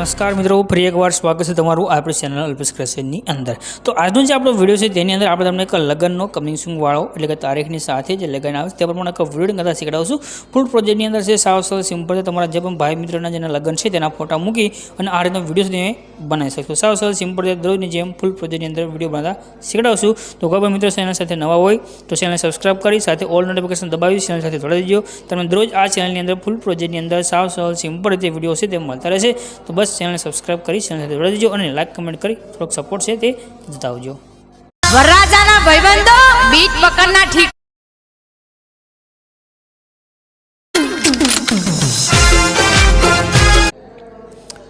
नमस्कार मित्रों, फरी एक बार स्वागत है तमारू आपणी चेनल अल्पेश क्रिएशननी अंदर। तो आजनो जे आपणो विडियो छे तेनी अंदर आपणे तमने एक लग्ननो कमिंग सून वाळो એટલે કે તારીખની સાથે જે લગ્ન આવે તે પ્રમાણે એક વિડિયો કરતા શીખડાવશું। ફૂલ પ્રોજેક્ટની અંદર છે સાવ સરળ સિમ્પલ છે। તમારા જે પણ ભાઈ મિત્રના જેના લગ્ન છે તેના ફોટા મૂકી અને આ રીતનો વિડિયો તમે બનાવી શકશો। સાવ સરળ સિમ્પલ છે। દરરોજની જેમ ફૂલ પ્રોજેક્ટની અંદર વિડિયો બનાવતા શીખડાવશું। તો કોઈ પણ મિત્રો ચેનલ સાથે નવા હોય તો ચેનલ સબસ્ક્રાઇબ કરી સાથે ઓલ નોટિફિકેશન દબાવી ચેનલ સાથે જોડાઈ દેજો। તમને દરરોજ આ ચેનલની અંદર ફૂલ પ્રોજેક્ટની અંદર સાવ સરળ સિમ્પલ રીતે વિડિયો છે તે મળતા રહેશે। तो बस चैनल सब्सक्राइब करी चैनल સાથે જોડાઈ દેજો અને લાઈક કમેન્ટ કરી થોડોક સપોર્ટ છે તે જતાવજો। વરરાજાના ભાઈબંધો બીટ પકડના ઠીક।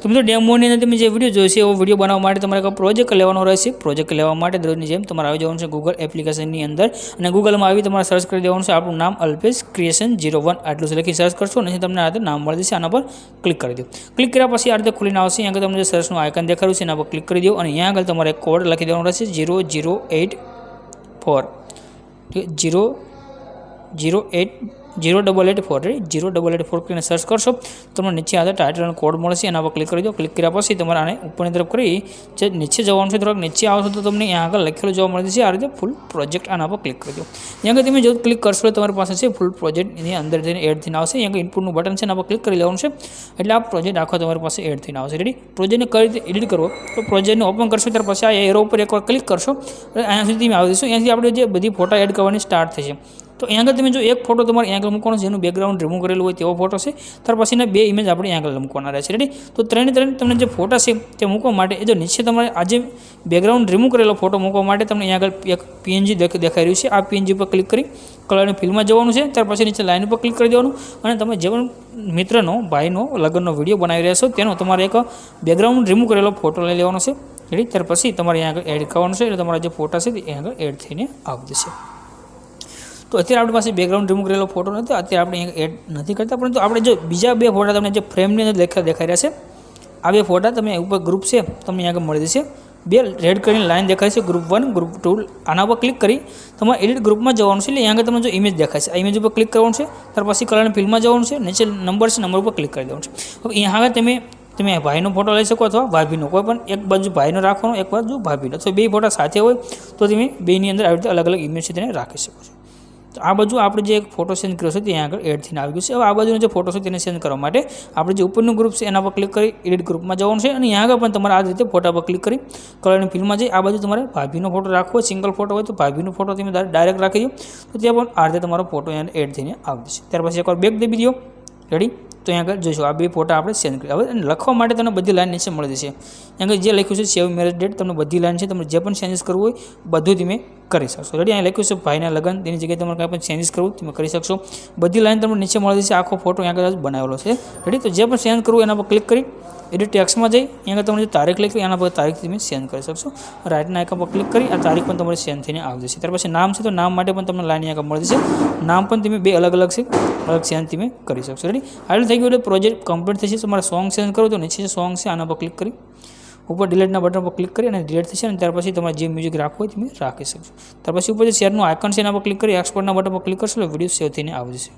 तो मित्रों डेमोनी अंदर तमे जे विडियो जोईशे एवो विडियो बनाववा माटे तमारे एक प्रोजेक्ट लेवानो रहेशे। प्रोजेक्ट लेवा माटे दररोजनी जेम तमारे આવી જવાનું છે ગૂગલ એપ્લિકેશનની અંદર અને ગૂગલમાં આવી તમારે સર્ચ કરી દેવાનું છે આપણું નામ અલ્પેશ ક્રિએશન 01 આટલું જ લખી સર્ચ કરશો અને તમને આ રીતે નામ મળી જશે। આના પર ક્લિક કરી દો। ક્લિક કર્યા પછી આ રીતે ખુલીને આવશે। અહીંયા આગળ તમને જે સર્ચનું આઇકન દેખાડ્યું છે એના પર ક્લિક કરી દો અને અહીંયા આગળ તમારે એક કોડ લખી દેવાનો રહેશે 0084 08884 કરીને સર્ચ કરશો તમને નીચે આ ટાઇટલનો કોડ મળશે એના પર ક્લિક કરી દો। ક્લિક કર્યા પછી તમારે આને ઉપરની તરફ કરી જે નીચે જવાનું છે થોડાક નીચે આવશો તો તમને અહીંયા આગળ લખેલું જોવા મળે છે આ રીતે ફૂલ પ્રોજેક્ટ આના પર ક્લિક કરી દો। અહીંયા આગળ તમે જો ક્લિક કરશો તો તમારી પાસે છે ફૂલ પ્રોજેક્ટ એની અંદર થઈને એડ થઈને આવશે। અહીંયા આગળ ઇનપુટનું બટન છે એના પર ક્લિક કરી લેવાનું છે એટલે આ પ્રોજેક્ટ આખો તમારી પાસે એડ થઈને આવશે। રેડી। પ્રોજેક્ટને કઈ રીતે એડિટ કરવો તો પ્રોજેક્ટને ઓપન કરશો ત્યાર પછી આ એરો ઉપર એકવાર ક્લિક કરશો અને અહીંયા સુધી તમે આવી જશો। અહીંયાથી આપણે જે બધી ફોટા એડ કરવાની સ્ટાર્ટ થશે। तो यहाँ આગળ તમે જો એક ફોટો તમારે અહીંયા આગળ મૂકવાનો છે જેનું બેકગ્રાઉન્ડ રિમૂવ કરેલું હોય તેવો ફોટો છે। ત્યાર પછીના બે ઇમેજ આપણે અહીંયા આગળ મૂકવાના રહેશે। રેડી। તો ત્રણે તમને જે ફોટા છે તે મૂકવા માટે એ જો નીચે તમારે આજે બેકગ્રાઉન્ડ રિમૂવ કરેલો ફોટો મૂકવા માટે તમને અહીંયા આગળ એક પીએનજી દેખાઈ રહ્યું છે। આ પીએનજી પર ક્લિક કરી કલરની ફિલ્મમાં જવાનું છે। ત્યાર પછી નીચે લાઇન ઉપર ક્લિક કરી દેવાનું અને તમે જે પણ મિત્રનો ભાઈનો લગ્નનો વિડીયો બનાવી રહ્યા છો તેનો તમારે એક બેકગ્રાઉન્ડ રિમૂવ કરેલો ફોટો લઈ લેવાનો છે। રેડી। ત્યાર પછી તમારે અહીંયા આગળ એડ કરવાનું છે એટલે તમારા જે ફોટા છે તે અહીંયા આગળ એડ થઈને આવી જશે। तो અત્યારે આપણી પાસે બેકગ્રાઉન્ડ રિમૂવ કરેલો ફોટો નથી અત્યારે આપણે એડ નથી કરતા પરંતુ આપણે જો બીજા બે ફોટા તમને જે ફ્રેમની અંદર દેખાઈ રહ્યા છે આ બે ફોટા તમે ઉપર ગ્રુપ છે તમને આગળ મળી જશે। બે રેડ કરીને લાઈન દેખાય છે ગ્રુપ 1 ગ્રુપ 2 આના પર ક્લિક કરી તમારે એડિટ ગ્રુપમાં જવાનું છે એટલે અહીંયા આગળ તમને જો ઇમેજ દેખાય છે આ ઇમેજ ઉપર ક્લિક કરવાનું છે। ત્યાર પછી કલરની ફિલ્મમાં જવાનું છે નીચે નંબર છે નંબર ઉપર ક્લિક કરી દેવાનું છે। હવે અહીંયા આગળ તમે ભાઈનો ફોટો લઈ શકો અથવા ભાભીનો કોઈ પણ એક બાજુ ભાઈનો રાખવાનો એક બાજુ ભાભીનો અથવા બે ફોટા સાથે હોય તો તમે બેની અંદર આવી રીતે અલગ અલગ ઇમેજ છે તેને રાખી શકો છો। તો આ બાજુ આપણે જે એક ફોટો સેન્ડ કર્યો છે ત્યાં આગળ એડ થઈને આવી ગયું છે। હવે આ બાજુનો જે ફોટો છે તેને સેન્ડ કરવા માટે આપણે જે ઉપરનું ગ્રુપ છે એના પર ક્લિક કરી એડિટ ગ્રુપમાં જવાનું છે અને અહીંયા આગળ પણ તમારે આ રીતે ફોટા પર ક્લિક કરી કલરની ફિલ્મમાં જઈ આ બાજુ તમારે ભાભીનો ફોટો રાખવો હોય સિંગલ ફોટો હોય તો ભાભીનો ફોટો તમે ડાયરેક્ટ રાખી દો તો ત્યાં પણ આ રીતે તમારો ફોટો અહીંયા એડ થઈને આવી જશે। ત્યાર પછી એકવાર બેક દબી દો। રેડી। તો અહીંયા આગળ જોઈશું આ બે ફોટા આપણે સેન્ડ કરી। હવે લખવા માટે તમને બધી લાઈન નીચે મળી જશે। અહીંયા જે લખ્યું છે સેવ મેરેજ ડેટ તમને બધી લાઈન છે તમે જે પણ ચેન્જીસ કરવું હોય બધું તમે કરી શકશો। રેડી। અહીંયા લખ્યું છે ભાઈના લગ્ન તેની જગ્યાએ તમારે કાંઈ પણ ચેન્જીસ કરવું તમે કરી શકશો। બધી લાઈન તમને નીચે મળી જશે। આખો ફોટો અહીંયા આગળ બનાવેલો છે। રેડી। તો જે પણ સેન્ડ કરવું એના પર ક્લિક કરી એડિટ ટેક્સ્ટમાં જઈ અહીંયા તમને જે તારીખ લખી એના પર તારીખ તમે સેન્ડ કરી શકશો। રાઇટના આઇકન પર ક્લિક કરી આ તારીખ પણ તમારે સેન્ડ થઈને આવી જશે। ત્યાર પછી નામ છે તો નામ માટે પણ તમને લાઈન અહીંયા મળી જશે। નામ પણ તમે બે અલગ અલગ છે અલગ સેન્ડ તમે કરી શકશો। રેડી। આટલું થઈ ગયું એટલે પ્રોજેક્ટ કમ્પ્લીટ થશે। તમારે સોંગ સેન્ડ કરો તો નીચે જે સોંગ છે આના પર ક્લિક કરી ઉપર ડિલીટના બટન પર ક્લિક કરી અને ડિલીટ થશે અને ત્યાર પછી તમારે જે મ્યુઝિક રાખવું હોય તમે રાખી શકશો। ત્યાર પછી ઉપર જે શેરનું આઇકન છે એના પર ક્લિક કરી એક્સપોર્ટના બટન પર ક્લિક કરશો એટલે વિડીયો સેવ થઈને આવી જશે।